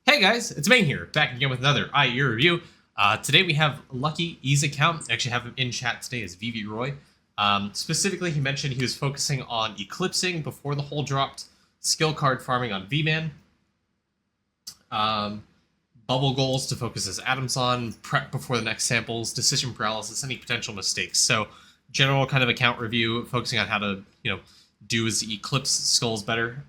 Hey guys, it's Main here, back again with another IE review. Today we have Lucky E's account. I actually have him in chat today as VV Roy. Specifically, he mentioned he was focusing on eclipsing before the hole dropped, skill card farming on V-Man, bubble goals to focus his atoms on, prep before the next samples, decision paralysis, any potential mistakes. So, general kind of account review, focusing on how to, do his eclipse skulls better.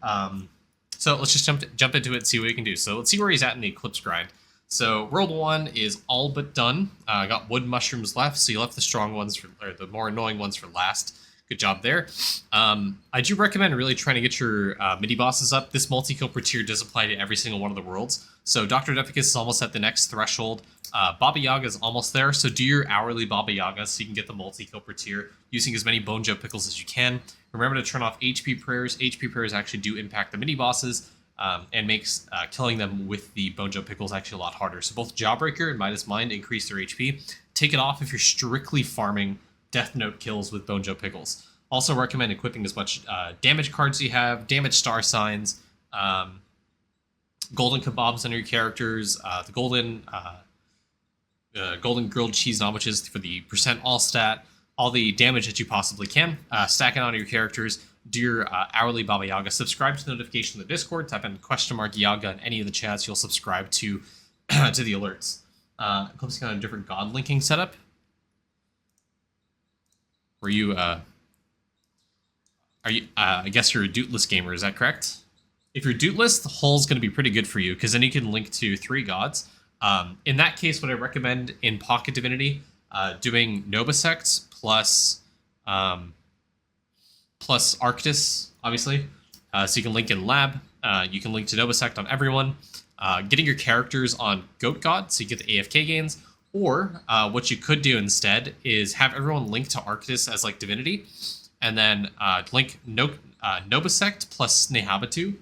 So let's just jump into it and see what we can do. So let's see where he's at in the eclipse grind. So World 1 is all but done. Got wood mushrooms left, so you left the strong ones, or the more annoying ones for last. Good job there. I do recommend really trying to get your mini-bosses up. This multi-kill per tier does apply to every single one of the worlds. So Dr. Defecus is almost at the next threshold. Baba Yaga is almost there, so do your hourly Baba Yaga so you can get the multi-kill per tier using as many Bone Joe Pickles as you can. Remember to turn off HP prayers. HP prayers actually do impact the mini-bosses and makes killing them with the Bone Joe Pickles actually a lot harder. So both Jawbreaker and Midas Mind increase their HP. Take it off if you're strictly farming Death Note kills with Bone Joe Pickles. Also recommend equipping as much damage cards you have, damage star signs, golden kebabs on your characters, the golden grilled cheese sandwiches for the percent all stat, all the damage that you possibly can. Stack it on your characters. Do your hourly Baba Yaga. Subscribe to the notification in the Discord. Type in !Yaga in any of the chats. You'll subscribe to to the alerts. Eclipsing on a different god linking setup. Were you I guess you're a dootless gamer, is that correct? If you're dootless, the hole's going to be pretty good for you, because then you can link to 3 gods. In that case, what I recommend in Pocket Divinity, doing Nobisect plus Arctis, obviously. So you can link in Lab. You can link to Nobisect on everyone. Getting your characters on Goat God, so you get the AFK gains. Or what you could do instead is have everyone link to Arctis as like Divinity, and then link Nobisect plus Snehabatu.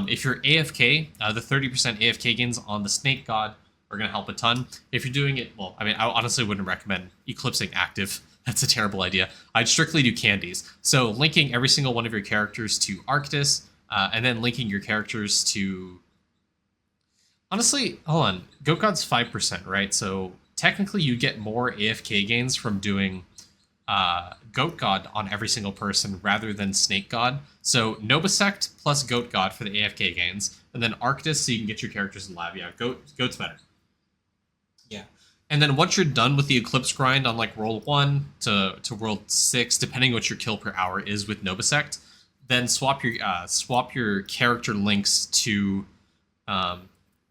If you're AFK, the 30% AFK gains on the Snake God are going to help a ton. If you're doing it, well, I mean, I honestly wouldn't recommend eclipsing active. That's a terrible idea. I'd strictly do candies. So linking every single one of your characters to Arctis, and then linking your characters to... Honestly, hold on. Goat God's 5%, right? So technically you get more AFK gains from doing Goat God on every single person rather than Snake God. So Nobisect plus Goat God for the AFK gains, and then Arctis so you can get your characters in Lab. Yeah, Goat's better. Yeah. And then once you're done with the Eclipse grind on like World 1 to World 6, depending what your kill per hour is with Nobisect, then swap your character links to Arctis,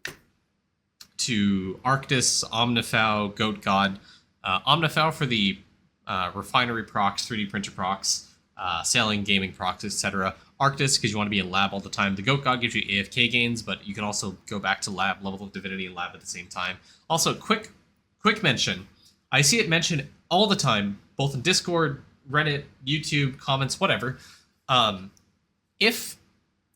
Omnifau, Goat God. Omnifau for the refinery procs, 3D printer procs, sailing, gaming procs, etc. Arctis because you want to be in Lab all the time. The Goat God gives you AFK gains, but you can also go back to Lab, level of Divinity and Lab at the same time. Also, quick mention. I see it mentioned all the time, both in Discord, Reddit, YouTube, comments, whatever. If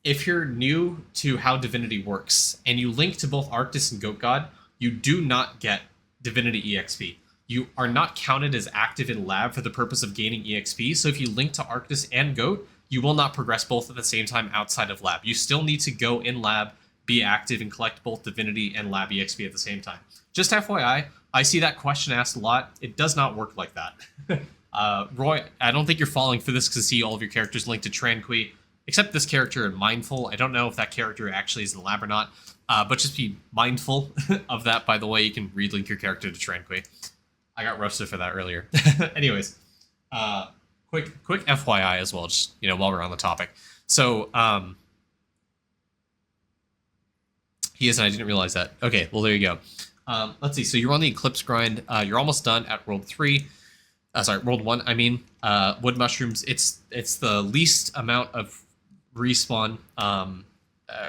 you're new to how Divinity works and you link to both Arctis and Goat God, you do not get Divinity EXP. You are not counted as active in Lab for the purpose of gaining EXP, so if you link to Arctis and Goat, you will not progress both at the same time outside of Lab. You still need to go in Lab, be active, and collect both Divinity and Lab EXP at the same time. Just FYI, I see that question asked a lot. It does not work like that. Roy, I don't think you're falling for this to see all of your characters linked to Tranqui, except this character in Mindful. I don't know if that character actually is in Lab or not, but just be mindful of that. By the way, you can relink your character to Tranqui. I got roasted for that earlier. Anyways, quick FYI as well, just while we're on the topic. So he is, and I didn't realize that. Okay, well there you go. Let's see. So you're on the Eclipse grind. You're almost done at World 3. World 1. I mean, wood mushrooms. It's the least amount of respawn,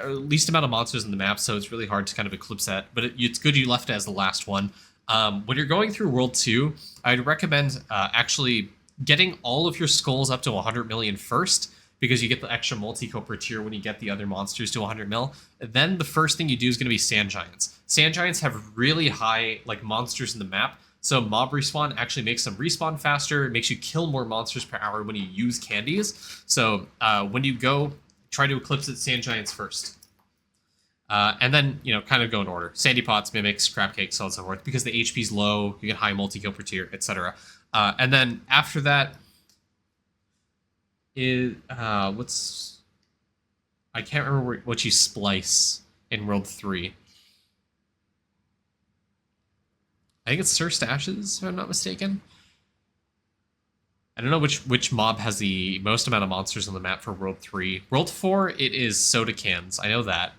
least amount of monsters in the map, so it's really hard to kind of eclipse that. But it's good you left it as the last one. When you're going through World 2, I'd recommend actually getting all of your skulls up to 100 million first, because you get the extra multi-kill per tier when you get the other monsters to 100 mil. And then the first thing you do is going to be Sand Giants. Sand Giants have really high monsters in the map, so mob respawn actually makes them respawn faster. It makes you kill more monsters per hour when you use candies. So when you go, try to eclipse it Sand Giants first. And then, kind of go in order. Sandy Pots, Mimics, Crab Cakes, so on and so forth. Because the HP's low, you get high multi-kill per tier, etc. And then after that is... I can't remember what you splice in World 3. I think it's Sir Stashes, if I'm not mistaken. I don't know which mob has the most amount of monsters on the map for World 3. World 4, it is soda cans. I know that.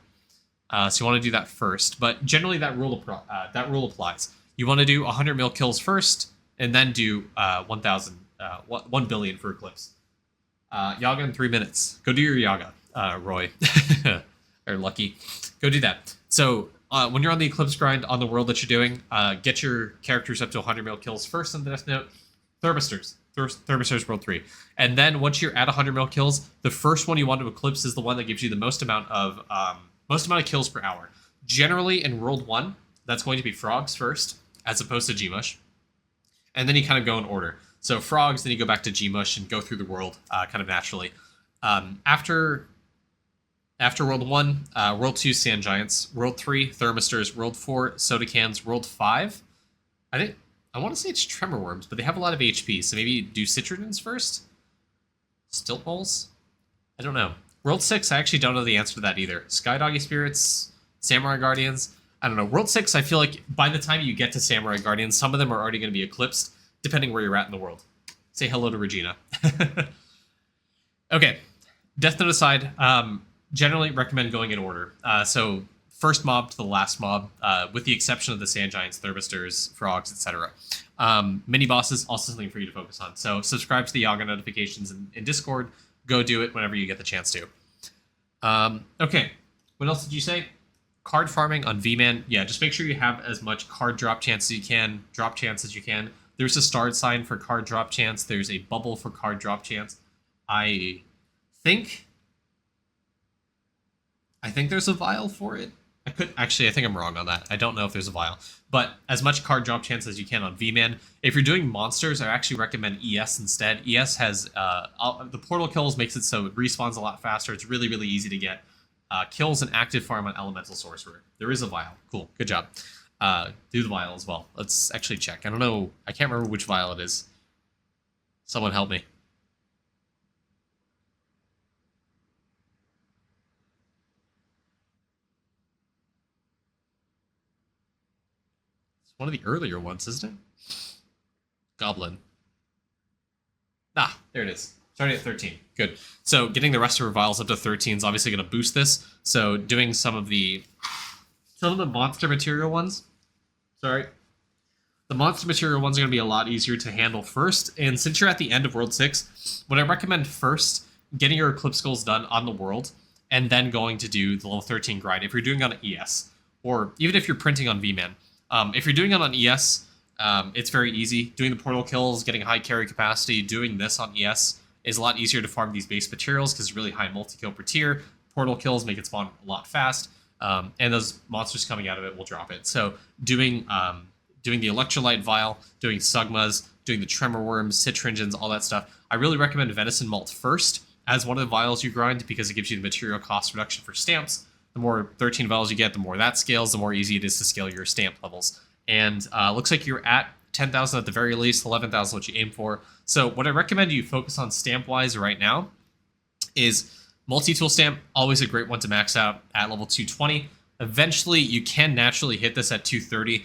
So you want to do that first. But generally, that rule applies. You want to do 100 mil kills first, and then do 1 billion for Eclipse. Yaga in 3 minutes. Go do your Yaga, Roy. Or Lucky. Go do that. So when you're on the Eclipse grind on the world that you're doing, get your characters up to 100 mil kills first on the Death Note. Thermistors World 3. And then once you're at 100 mil kills, the first one you want to Eclipse is the one that gives you the most amount of kills per hour. Generally in World 1, that's going to be Frogs first, as opposed to Gmush. And then you kind of go in order. So Frogs, then you go back to Gmush and go through the world kind of naturally. After World 1, World 2, Sand Giants. World 3, Thermistors. World 4, Soda Cans. World 5, I want to say it's Tremor Worms, but they have a lot of HP, so maybe do Citronins first? Stilt Bowls? I don't know. World 6, I actually don't know the answer to that either. Sky Doggy Spirits, Samurai Guardians, I don't know. World 6, I feel like by the time you get to Samurai Guardians, some of them are already going to be eclipsed, depending where you're at in the world. Say hello to Regina. Okay, Death Note aside, generally recommend going in order. So first mob to the last mob, with the exception of the Sand Giants, Thermistors, Frogs, etc. Mini bosses, also something for you to focus on. So subscribe to the Yaga notifications in Discord. Go do it whenever you get the chance to. Okay, what else did you say? Card farming on V-Man. Yeah, just make sure you have as much card drop chance as you can, drop chance as you can. There's a starred sign for card drop chance. There's a bubble for card drop chance. I think there's a vial for it. I think I'm wrong on that. I don't know if there's a vial. But as much card drop chance as you can on V-Man. If you're doing monsters, I actually recommend ES instead. ES has the portal kills, makes it so it respawns a lot faster. It's really, really easy to get kills and active farm on Elemental Sorcerer. There is a vial. Cool. Good job. Do the vial as well. Let's actually check. I don't know. I can't remember which vial it is. Someone help me. One of the earlier ones, isn't it? Goblin. Ah, there it is. Starting at 13. Good. So getting the rest of our vials up to 13 is obviously going to boost this. So doing some of the monster material ones. Sorry. The monster material ones are going to be a lot easier to handle first. And since you're at the end of World 6, what I recommend first, getting your Eclipse goals done on the world, and then going to do the level 13 grind if you're doing it on ES. Or even if you're printing on V-Man. If you're doing it on ES, it's very easy. Doing the portal kills, getting high carry capacity, doing this on ES is a lot easier to farm these base materials because it's really high multi-kill per tier. Portal kills make it spawn a lot fast, and those monsters coming out of it will drop it. So doing the Electrolyte Vial, doing Sugmas, doing the Tremor Worms, Citringens, all that stuff. I really recommend Venison Malt first as one of the vials you grind because it gives you the material cost reduction for stamps. The more 13 vials you get, the more that scales, the more easy it is to scale your stamp levels. And looks like you're at 10,000 at the very least, 11,000 what you aim for. So what I recommend you focus on stamp-wise right now is multi-tool stamp, always a great one to max out at level 220. Eventually, you can naturally hit this at 230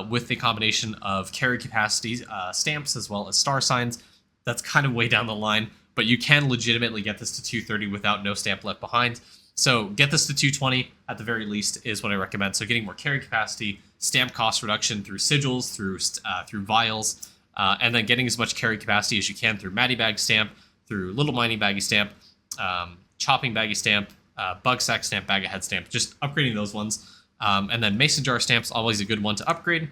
with the combination of carry capacity stamps as well as star signs. That's kind of way down the line, but you can legitimately get this to 230 without no stamp left behind. So get this to 220 at the very least is what I recommend. So getting more carry capacity, stamp cost reduction through sigils, through vials, and then getting as much carry capacity as you can through Matty Bag Stamp, through Little Mining Baggy Stamp, Chopping Baggy Stamp, Bug Sack Stamp, Bag of Head Stamp, just upgrading those ones. And then Mason Jar Stamp's always a good one to upgrade.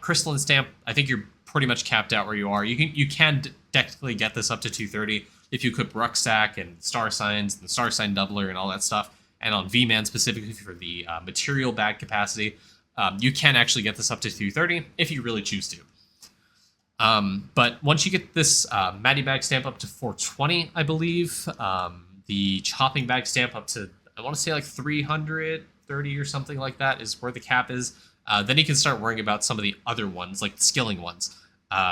Crystalline Stamp, I think you're pretty much capped out where you are. You can technically get this up to 230 if you equip Rucksack and Star Signs and the Star Sign Doubler and all that stuff. And on V-Man specifically for the material bag capacity, you can actually get this up to 230 if you really choose to. But once you get this Matty Bag Stamp up to 420, I believe, the Chopping Bag Stamp up to, I want to say like 300, 30 or something like that is where the cap is. Then you can start worrying about some of the other ones, like the skilling ones.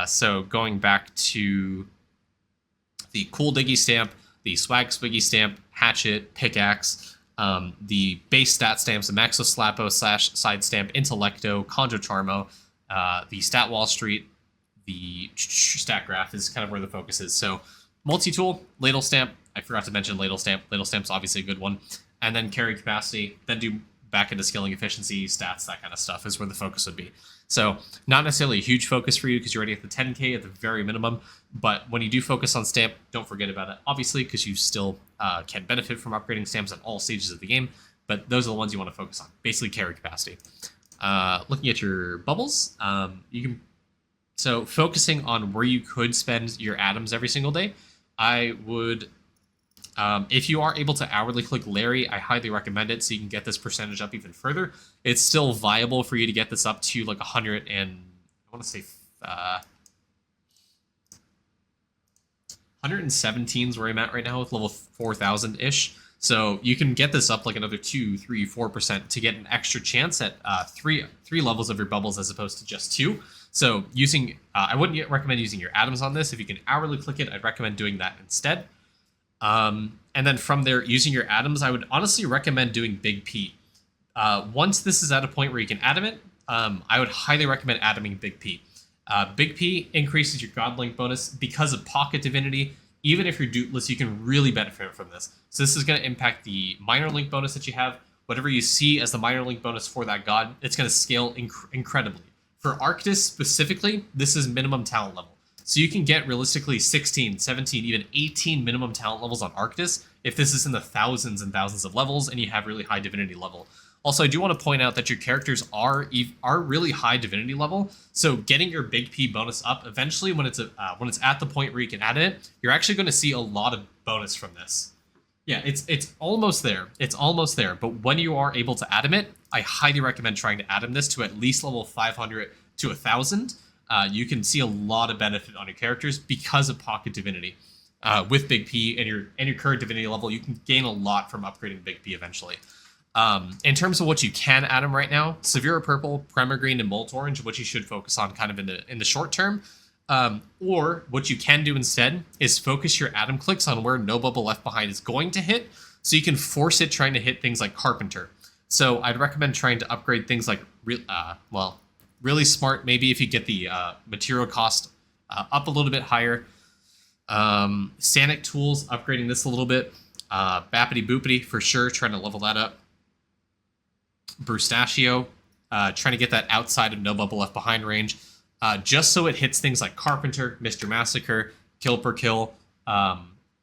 So going back to the Cool Diggy stamp, the Swag Swiggy stamp, Hatchet, Pickaxe, the base stat stamps, the Maxo Slappo / side stamp, Intellecto, Conjo Charmo, the Stat Wall Street, the Stat Graph is kind of where the focus is. So multi-tool, Ladle Stamp. I forgot to mention Ladle Stamp. Ladle Stamp's obviously a good one. And then carry capacity, then do back into skilling efficiency, stats, that kind of stuff is where the focus would be. So not necessarily a huge focus for you because you're already at the 10k at the very minimum. But when you do focus on stamp, don't forget about it, obviously, because you still can benefit from upgrading stamps at all stages of the game. But those are the ones you want to focus on, basically carry capacity. Looking at your bubbles, you can... So focusing on where you could spend your atoms every single day, I would... if you are able to hourly click Larry, I highly recommend it so you can get this percentage up even further. It's still viable for you to get this up to like 100 and I want to say 117 is where I'm at right now with level 4,000-ish. So you can get this up like another 2, 3, 4% to get an extra chance at three levels of your bubbles as opposed to just 2. So using, I wouldn't recommend using your atoms on this. If you can hourly click it, I'd recommend doing that instead. And then from there, using your atoms, I would honestly recommend doing Big P. Once this is at a point where you can atom it, I would highly recommend atoming Big P. Big P increases your Godlink bonus because of Pocket Divinity. Even if you're Dootless, you can really benefit from this. So this is going to impact the minor link bonus that you have. Whatever you see as the minor link bonus for that god, it's going to scale incredibly. For Arctis specifically, this is minimum talent level. So you can get realistically 16, 17, even 18 minimum talent levels on Arctis if this is in the thousands and thousands of levels and you have really high divinity level. Also, I do want to point out that your characters are really high divinity level, so getting your Big P bonus up eventually when it's at the point where you can add it, you're actually going to see a lot of bonus from this. Yeah, it's almost there. It's almost there, but when you are able to atom it, I highly recommend trying to atom this to at least level 500 to 1,000. You can see a lot of benefit on your characters because of Pocket Divinity. With Big P and your current Divinity level, you can gain a lot from upgrading Big P eventually. In terms of what you can atom right now, Severe Purple, Primer Green, and Molt Orange, what you should focus on kind of in the short term. Or what you can do instead is focus your atom clicks on where No Bubble Left Behind is going to hit, so you can force it trying to hit things like Carpenter. So I'd recommend trying to upgrade things like, really smart, maybe if you get the material cost up a little bit higher. Sanic Tools, upgrading this a little bit. Bappity Boopity, for sure, trying to level that up. Brustachio, trying to get that outside of No Bubble Left Behind range, just so it hits things like Carpenter, Mr. Massacre, Kill per Kill,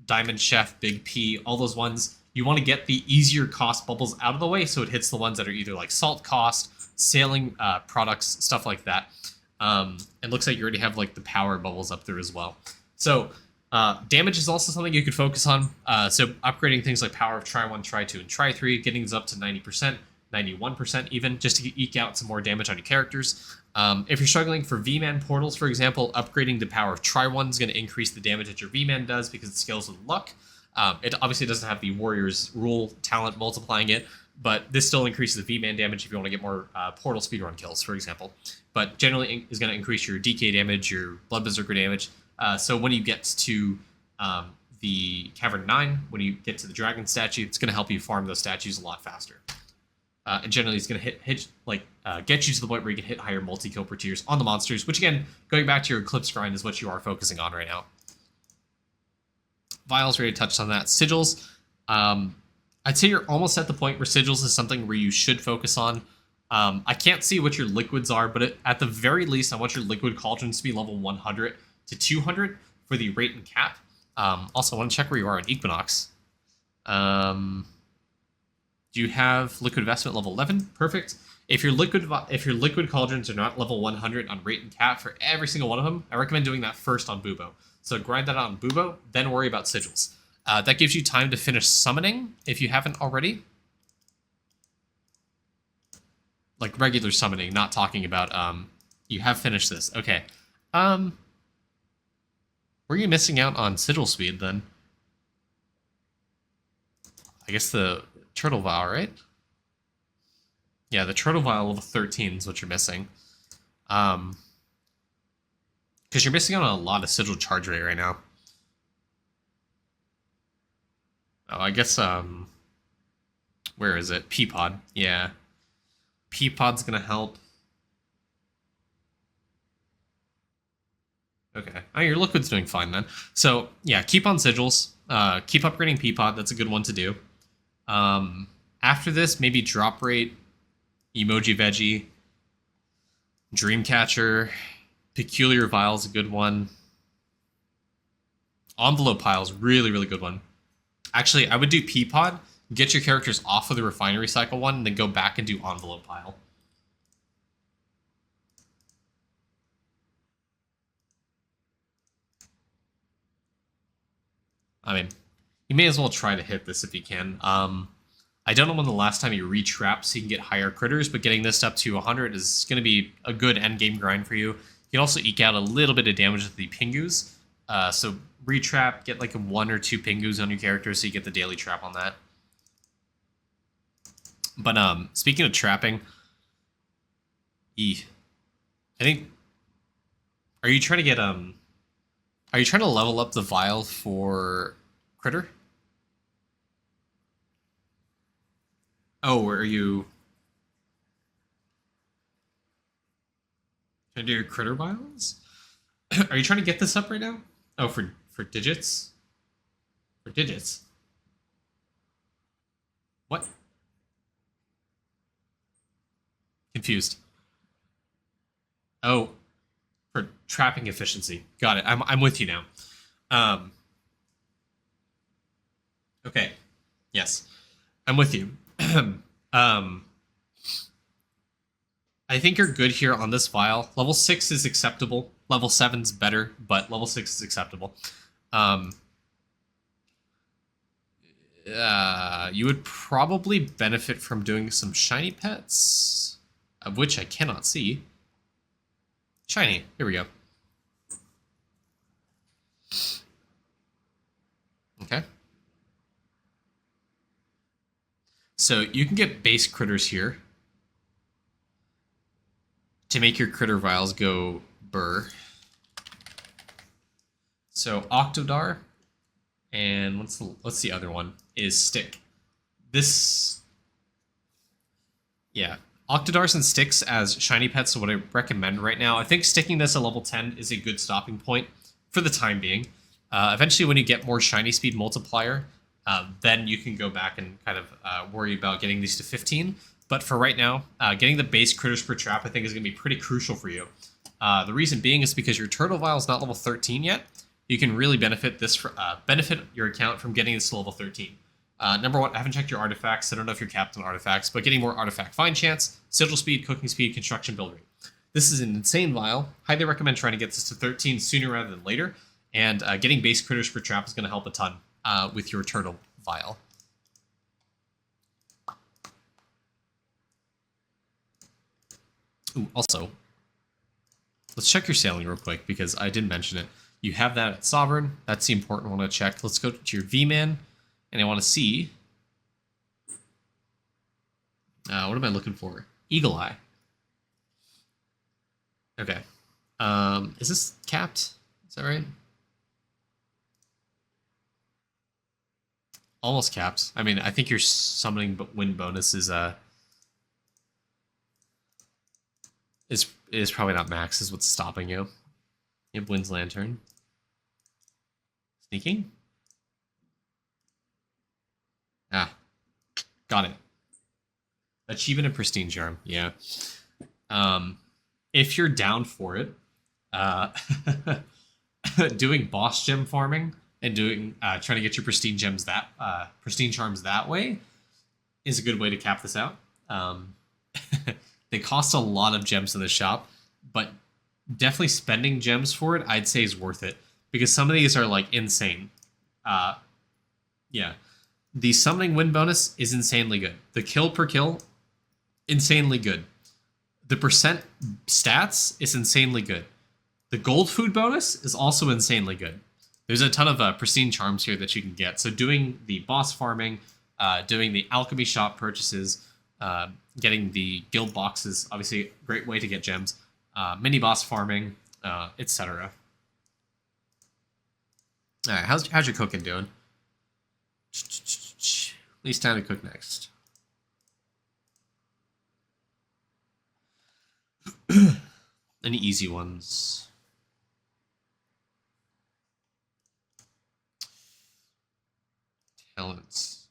Diamond Chef, Big P, all those ones. You want to get the easier cost bubbles out of the way so it hits the ones that are either like Salt Cost, Sailing products, stuff like that. It looks like you already have like the power bubbles up there as well. So damage is also something you could focus on. So upgrading things like Power of Try 1, Try 2, and Try 3, getting these up to 90%, 91% even, just to eke out some more damage on your characters. If you're struggling for V-Man portals, for example, upgrading the Power of Try 1 is going to increase the damage that your V-Man does because it scales with luck. It obviously doesn't have the Warrior's Rule talent multiplying it, but this still increases the V-Man damage if you want to get more portal speedrun kills, for example. But generally is going to increase your DK damage, your Blood Berserker damage. So when you get to the Cavern 9, when you get to the Dragon statue, it's going to help you farm those statues a lot faster. And generally it's going to get you to the point where you can hit higher multi-kill per tiers on the monsters, which again, going back to your Eclipse grind is what you are focusing on right now. Vials, we already touched on that. Sigils, I'd say you're almost at the point where Sigils is something where you should focus on. I can't see what your liquids are, but at the very least, I want your liquid cauldrons to be level 100 to 200 for the rate and cap. Also, I want to check where you are on Equinox. Do you have liquid investment level 11? Perfect. If your liquid cauldrons are not level 100 on rate and cap for every single one of them, I recommend doing that first on Bubo. So grind that out on Bubo, then worry about Sigils. That gives you time to finish summoning if you haven't already. Like regular summoning, not talking about you have finished this. Okay. Were you missing out on sigil speed then? I guess the turtle vow, right? Yeah, the Turtle Vial level 13 is what you're missing. Because you're missing out on a lot of sigil charge rate right now. Oh, I guess, where is it? Peapod. Yeah. Peapod's gonna help. Okay. Oh, your liquid's doing fine then. So, yeah, keep on sigils. Keep upgrading Peapod. That's a good one to do. After this, maybe drop rate, emoji veggie, dreamcatcher, peculiar vial's a good one. Envelope pile's really, really good one. Actually, I would do Peapod, get your characters off of the refinery cycle one, and then go back and do envelope pile. I mean, you may as well try to hit this if you can. I don't know when the last time you retrap so you can get higher critters, but getting this up to 100 is going to be a good endgame grind for you. You can also eke out a little bit of damage with the Pingus. So retrap, get like a 1 or 2 Pingus on your character so you get the daily trap on that. But speaking of trapping, I think, are you trying to get are you trying to level up the vial for critter? Oh, are you trying to do your critter vials? Are you trying to get this up right now? Oh, for digits? For digits? What? Confused. Oh, for trapping efficiency. Got it. I'm with you now. Okay. Yes. I'm with you. I think you're good here on this vial. Level 6 is acceptable. Level 7's better, but level 6 is acceptable. You would probably benefit from doing some shiny pets, of which I cannot see. Shiny. Here we go. Okay. So you can get base critters here to make your critter vials go burr. So Octodar, and what's the other one? Is Stick. This, yeah, Octodars and Sticks as shiny pets are what I recommend right now. I think sticking this at level 10 is a good stopping point for the time being. Eventually, when you get more shiny speed multiplier, then you can go back and kind of worry about getting these to 15. But for right now, getting the base critters per trap I think is going to be pretty crucial for you. The reason being is because your Turtle Vial is not level 13 yet. You can really benefit benefit your account from getting this to level 13. Number one, I haven't checked your artifacts. I don't know if you're capped on artifacts, but getting more artifact find chance, sigil speed, cooking speed, construction build rate. This is an insane vial. Highly recommend trying to get this to 13 sooner rather than later. And getting base critters per trap is going to help a ton with your Turtle Vial. Ooh, also, let's check your sailing real quick because I didn't mention it. You have that at Sovereign. That's the important one to check. Let's go to your V-Man, and I want to see... what am I looking for? Eagle Eye. Okay. Is this capped? Is that right? Almost capped. I mean, I think your summoning win bonus is probably not max, is what's stopping you. You have Wind's Lantern. Sneaking? Ah. Got it. Achievement and Pristine Charm, yeah. If you're down for it, doing boss gem farming and doing trying to get your pristine gems pristine charms that way is a good way to cap this out. They cost a lot of gems in the shop, but definitely spending gems for it, I'd say, is worth it because some of these are like insane. Yeah, the summoning win bonus is insanely good. The kill per kill, insanely good. The percent stats is insanely good. The gold food bonus is also insanely good. There's a ton of pristine charms here that you can get. So doing the boss farming, doing the alchemy shop purchases, Getting the guild boxes, obviously a great way to get gems. Mini boss farming, etc. All right, how's your cooking doing? At least time to cook next. Any easy ones? Talents.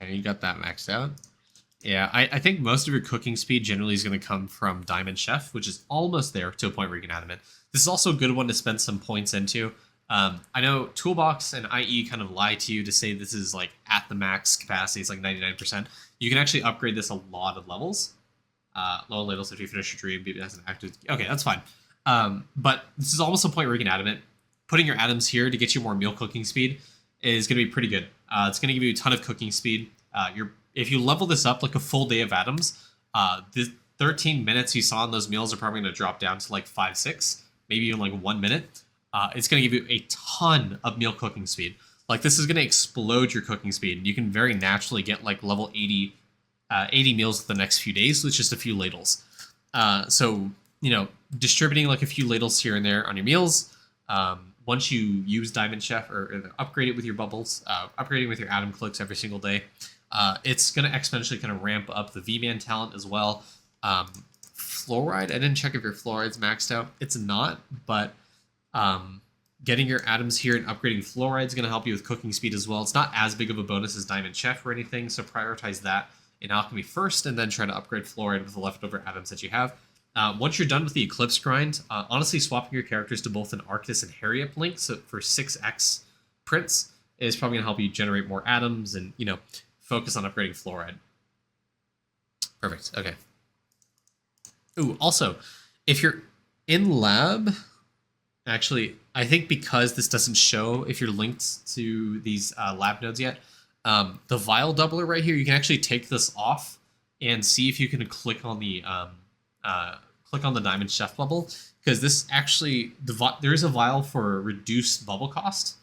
Okay, you got that maxed out. Yeah, I think most of your cooking speed generally is going to come from Diamond Chef, which is almost there to a point where you can add them in. This is also a good one to spend some points into. I know Toolbox and IE kind of lie to you to say this is like at the max capacity, it's like 99%. You can actually upgrade this a lot of levels. Low ladles if you finish your dream, maybe that's an active. Okay, that's fine. But this is almost a point where you can add them in. Putting your atoms here to get you more meal cooking speed is going to be pretty good. It's going to give you a ton of cooking speed. If you level this up like a full day of atoms, the 13 minutes you saw in those meals are probably going to drop down to like 5, 6, maybe even like 1 minute. It's going to give you a ton of meal cooking speed. Like this is going to explode your cooking speed. You can very naturally get like level 80 meals the next few days with just a few ladles. So, you know, distributing like a few ladles here and there on your meals. Once you use Diamond Chef or upgrade it with your bubbles, upgrading with your Atom clicks every single day, it's going to exponentially kind of ramp up the V-Man talent as well. Fluoride, I didn't check if your fluoride's maxed out. It's not, but getting your atoms here and upgrading fluoride is going to help you with cooking speed as well. It's not as big of a bonus as Diamond Chef or anything, so prioritize that in alchemy first, and then try to upgrade fluoride with the leftover atoms that you have. Once you're done with the eclipse grind, honestly swapping your characters to both an Arctis and Harriet link, so for 6x prints, is probably going to help you generate more atoms and, you know, focus on upgrading fluoride. Perfect. Okay. Ooh, also, if you're in lab, actually, I think because this doesn't show if you're linked to these lab nodes yet, the vial doubler right here, you can actually take this off and see if you can click on the Diamond Chef bubble, because this actually, there is a vial for reduced bubble cost,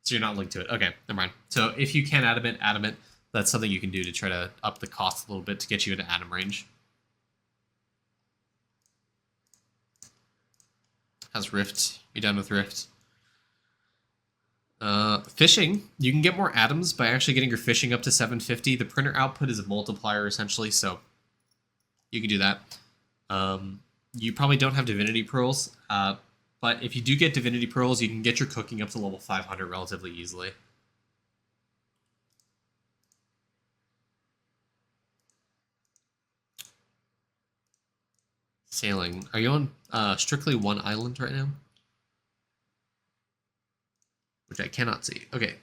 so you're not linked to it. Okay, never mind. So if you can atom it, that's something you can do to try to up the cost a little bit to get you into atom range. How's Rift? You done with Rift? Fishing, you can get more atoms by actually getting your fishing up to 750. The printer output is a multiplier essentially, so you can do that. You probably don't have Divinity Pearls, but if you do get Divinity Pearls, you can get your cooking up to level 500 relatively easily. Sailing. Are you on strictly one island right now? Which I cannot see. Okay.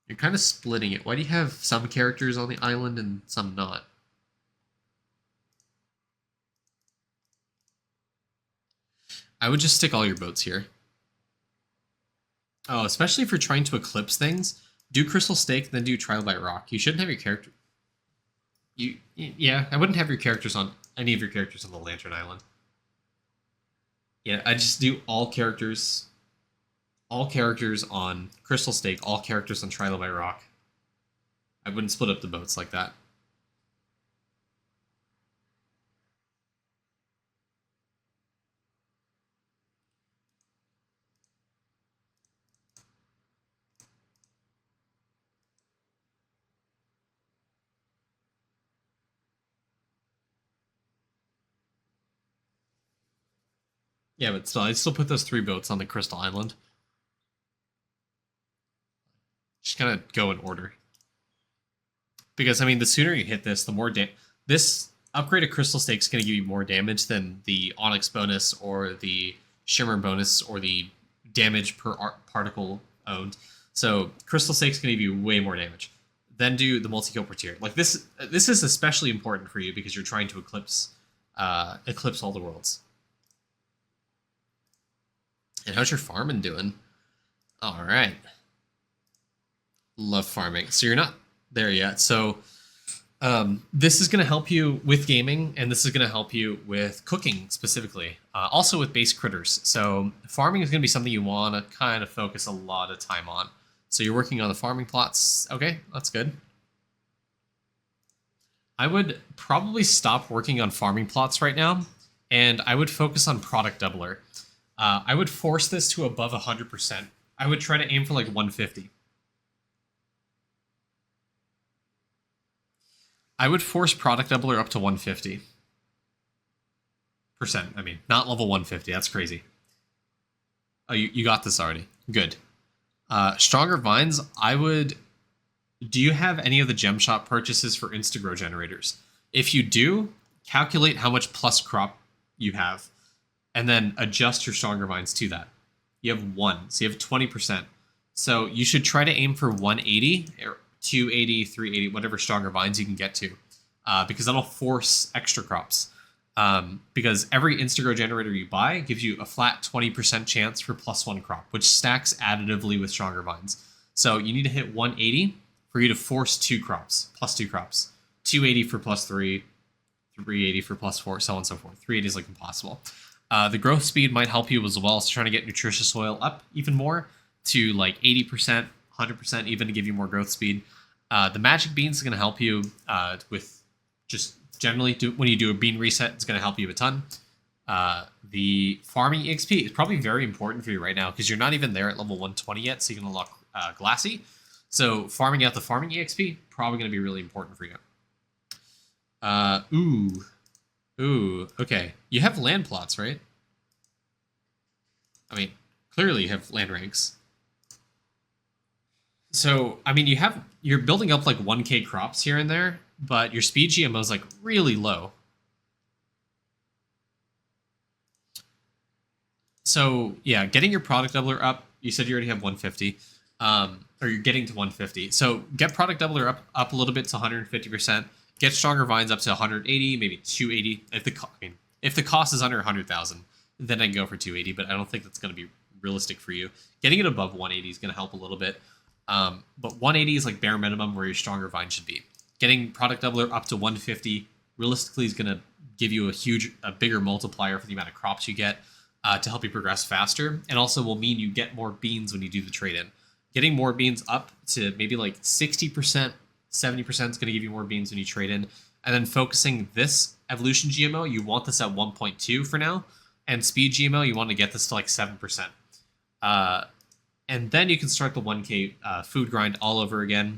You're kind of splitting it. Why do you have some characters on the island and some not? I would just stick all your boats here. Oh, especially if you're trying to eclipse things, do Crystal Stake, then do Trial by Rock. You shouldn't have your character... Yeah, I wouldn't have your characters on... any of your characters on the Lantern Island. Yeah, I just do all characters on Crystal Stake, all characters on Trial by Rock. I wouldn't split up the boats like that. Yeah, but still, I'd still put those 3 boats on the Crystal Island. Just kind of go in order. Because, I mean, the sooner you hit this, the more this upgrade of Crystal Stake is going to give you more damage than the Onyx bonus or the Shimmer bonus or the damage per particle owned. So Crystal Stake is going to give you way more damage. Then do the multi-kill per tier. Like this is especially important for you because you're trying to eclipse all the worlds. And how's your farming doing? All right. Love farming. So you're not there yet. So this is going to help you with gaming, and this is going to help you with cooking specifically. Also with base critters. So farming is going to be something you want to kind of focus a lot of time on. So you're working on the farming plots. Okay, that's good. I would probably stop working on farming plots right now, and I would focus on product doubler. I would force this to above 100%. I would try to aim for like 150. I would force product doubler up to 150%. I mean, not level 150. That's crazy. Oh, you got this already. Good. Stronger vines, I would. Do you have any of the gem shop purchases for Instagrow generators? If you do, calculate how much plus crop you have, and then adjust your stronger vines to that. You have 1, so you have 20%. So you should try to aim for 180 or 280, 380, whatever stronger vines you can get to, because that'll force extra crops. Because every Instagrow generator you buy gives you a flat 20% chance for +1 crop, which stacks additively with stronger vines. So you need to hit 180 for you to force 2 crops, +2 crops. 280 for +3, 380 for +4, so on and so forth. 380 is like impossible. The growth speed might help you as well, so trying to get nutritious soil up even more to like 80%, 100% even to give you more growth speed. The magic beans is going to help you with just generally when you do a bean reset, it's going to help you a ton. The farming EXP is probably very important for you right now because you're not even there at level 120 yet, so you can unlock Glassy. So farming out the farming EXP, probably going to be really important for you. Ooh, okay. You have land plots, right? I mean, clearly you have land ranks. So, I mean, you're building up like 1k crops here and there, but your speed GMO is like really low. So, yeah, getting your product doubler up, you said you already have 150, or you're getting to 150. So get product doubler up a little bit to 150%. Get stronger vines up to 180, maybe 280. If the cost is under 100,000, then I can go for 280. But I don't think that's going to be realistic for you. Getting it above 180 is going to help a little bit. But 180 is like bare minimum where your stronger vine should be. Getting product doubler up to 150 realistically is going to give you a bigger multiplier for the amount of crops you get to help you progress faster, and also will mean you get more beans when you do the trade-in. Getting more beans up to maybe like 60%. 70% is going to give you more beans when you trade in. And then focusing this evolution GMO, you want this at 1.2 for now. And speed GMO, you want to get this to like 7%. And then you can start the 1k food grind all over again.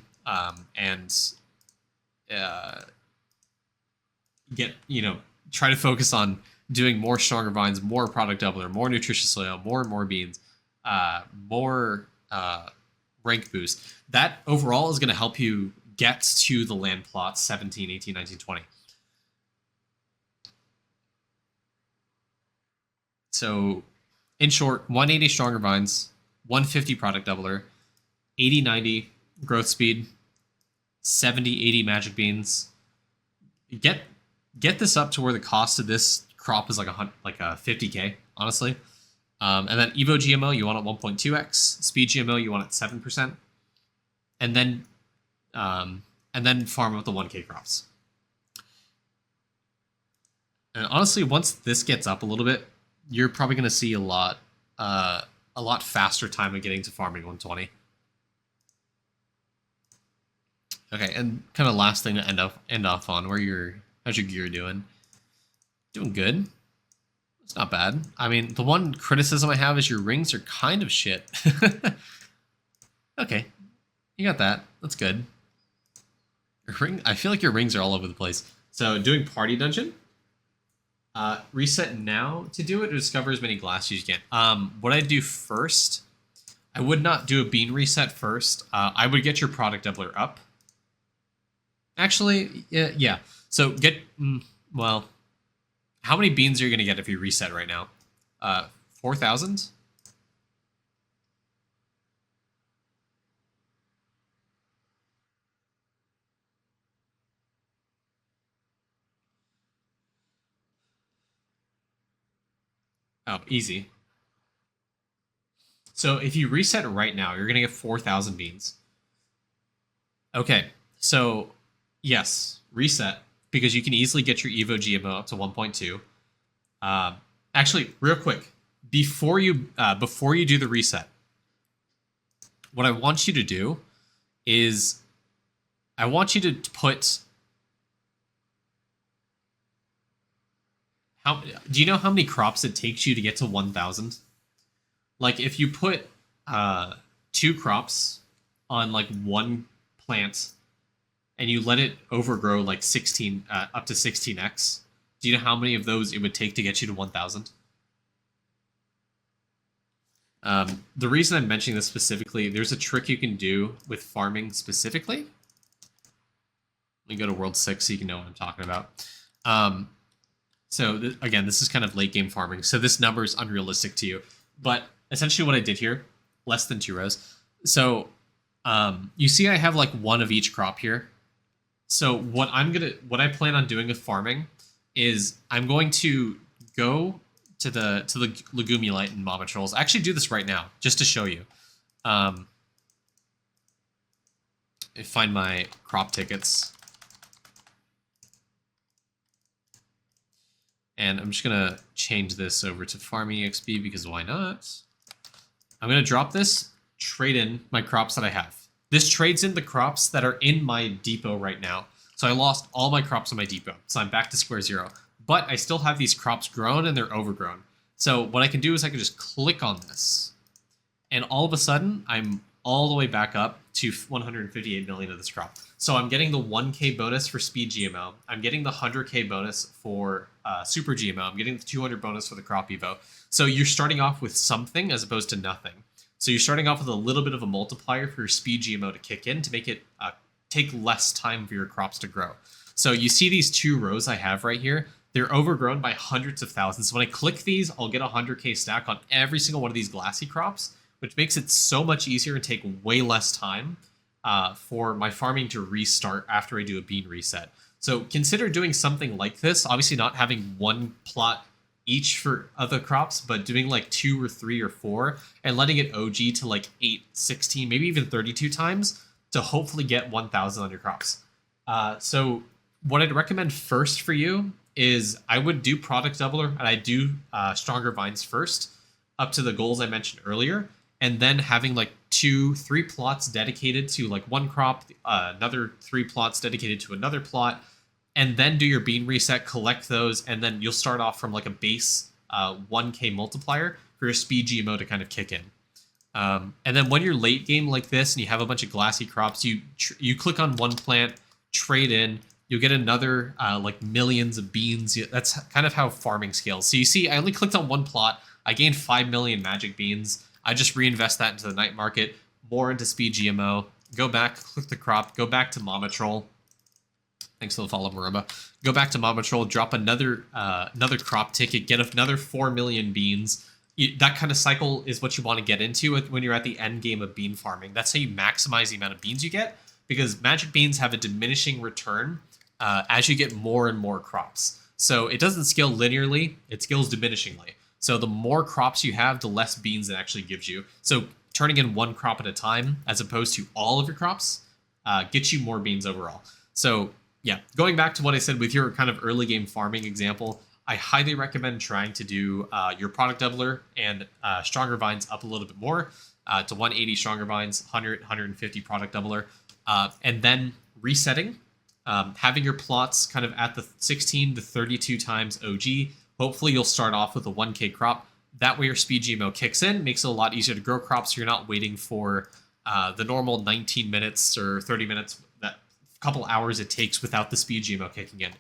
Try to focus on doing more stronger vines, more product doubler, more nutritious soil, more and more beans, more rank boost. That overall is going to help you get to the land plots 17, 18, 19, 20. So, in short, 180 stronger vines, 150 product doubler, 80, 90 growth speed, 70, 80 magic beans. Get this up to where the cost of this crop is like a 50k, honestly. And then Evo GMO, you want at 1.2x. Speed GMO, you want at 7%. And then farm up the 1k crops. And honestly, once this gets up a little bit, you're probably going to see a lot faster time of getting to farming 120. Okay, and kind of last thing to end off on, how's your gear doing? Doing good. It's not bad. I mean, the one criticism I have is your rings are kind of shit. Okay, you got that. That's good. I feel like your rings are all over the place. So doing party dungeon. Reset now to do it, or discover as many glass as you can. What I do first, I would not do a bean reset first. I would get your product doubler up. Actually, yeah. So well, how many beans are you going to get if you reset right now? 4,000? Oh, easy. So if you reset right now, you're going to get 4,000 beans. Okay, so yes, reset, because you can easily get your Evo GMO up to 1.2. Actually, real quick, before you do the reset, what I want you to do is I want you to put How do you know how many crops it takes you to get to 1,000? Like if you put 2 crops on like one plant and you let it overgrow like 16 up to 16x, do you know how many of those it would take to get you to 1,000? The reason I'm mentioning this specifically, there's a trick you can do with farming specifically. Let me go to World 6 so you can know what I'm talking about. So again, this is kind of late game farming, so this number is unrealistic to you. But essentially what I did here, less than 2 rows. So you see I have like 1 of each crop here. So what I plan on doing with farming is I'm going to go to the legumulite and mama trolls. I actually do this right now just to show you. I find my crop tickets. And I'm just going to change this over to farming XP because why not? I'm going to drop this, trade in my crops that I have. This trades in the crops that are in my depot right now. So I lost all my crops in my depot. So I'm back to square 0. But I still have these crops grown and they're overgrown. So what I can do is I can just click on this. And all of a sudden, I'm all the way back up to 158 million of this crop. So I'm getting the 1k bonus for speed GMO. I'm getting the 100k bonus for super GMO. I'm getting the 200 bonus for the crop evo. So you're starting off with something as opposed to nothing. So you're starting off with a little bit of a multiplier for your speed GMO to kick in to make it take less time for your crops to grow. So you see these 2 rows I have right here. They're overgrown by hundreds of thousands. So when I click these, I'll get a 100k stack on every single one of these glassy crops, which makes it so much easier and take way less time for my farming to restart after I do a bean reset. So consider doing something like this. Obviously not having 1 plot each for other crops, but doing like 2 or 3 or 4 and letting it OG to like 8, 16, maybe even 32 times to hopefully get 1,000 on your crops. So what I'd recommend first for you is I would do product doubler and I do stronger vines first up to the goals I mentioned earlier. And then having like 2, 3 plots dedicated to like 1 crop, another 3 plots dedicated to another plot, and then do your bean reset, collect those, and then you'll start off from like a base 1k multiplier for your speed GMO to kind of kick in. And then when you're late game like this and you have a bunch of glassy crops, you click on 1 plant, trade in, you'll get another like millions of beans. That's kind of how farming scales. So you see, I only clicked on 1 plot. I gained 5 million magic beans. I just reinvest that into the night market, more into speed GMO, go back, click the crop, go back to Mama Troll. Thanks for the follow, Marumba. Go back to Mama Troll, drop another crop ticket, get another 4 million beans. That kind of cycle is what you want to get into when you're at the end game of bean farming. That's how you maximize the amount of beans you get, because magic beans have a diminishing return as you get more and more crops. So it doesn't scale linearly, it scales diminishingly. So the more crops you have, the less beans it actually gives you. So turning in 1 crop at a time, as opposed to all of your crops, gets you more beans overall. So yeah, going back to what I said with your kind of early game farming example, I highly recommend trying to do your product doubler and stronger vines up a little bit more to 180 stronger vines, 100, 150 product doubler, and then resetting, having your plots kind of at the 16 to 32 times OG. Hopefully you'll start off with a 1k crop. That way your speed GMO kicks in, makes it a lot easier to grow crops. So you're not waiting for the normal 19 minutes or 30 minutes, that couple hours it takes without the speed GMO kicking in.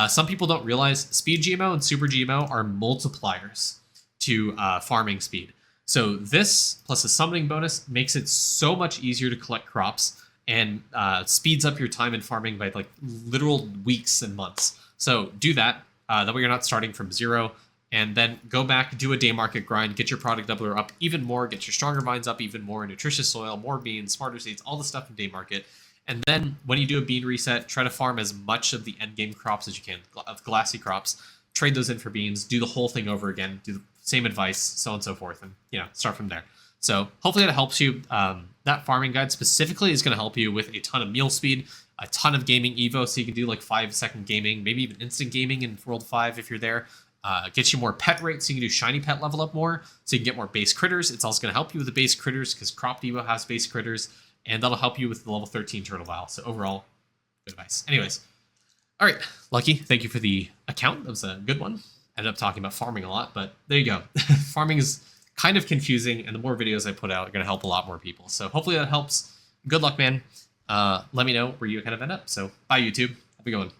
Some people don't realize speed GMO and super GMO are multipliers to farming speed. So this plus a summoning bonus makes it so much easier to collect crops and speeds up your time in farming by like literal weeks and months. So do that. That way you're not starting from 0. And then go back, do a day market grind, get your product doubler up even more, get your stronger vines up even more, nutritious soil, more beans, smarter seeds, all the stuff in day market. And then when you do a bean reset, try to farm as much of the end game crops as you can, of glassy crops, trade those in for beans, do the whole thing over again, do the same advice, so on and so forth, and start from there. So hopefully that helps you. That farming guide specifically is going to help you with a ton of meal speed, a ton of gaming evo, so you can do like 5-second gaming, maybe even instant gaming in World 5 if you're there. Get you more pet rates, so you can do shiny pet level up more, so you can get more base critters. It's also going to help you with the base critters because Crop Evo has base critters, and that'll help you with the level 13 turtle vial. So overall, good advice. Anyways, all right, Lucky, thank you for the account. That was a good one. ended up talking about farming a lot, but there you go. Farming is kind of confusing, and the more videos I put out are going to help a lot more people. So hopefully that helps. Good luck, man. Let me know where you kind of end up. So bye, YouTube. Have a good one.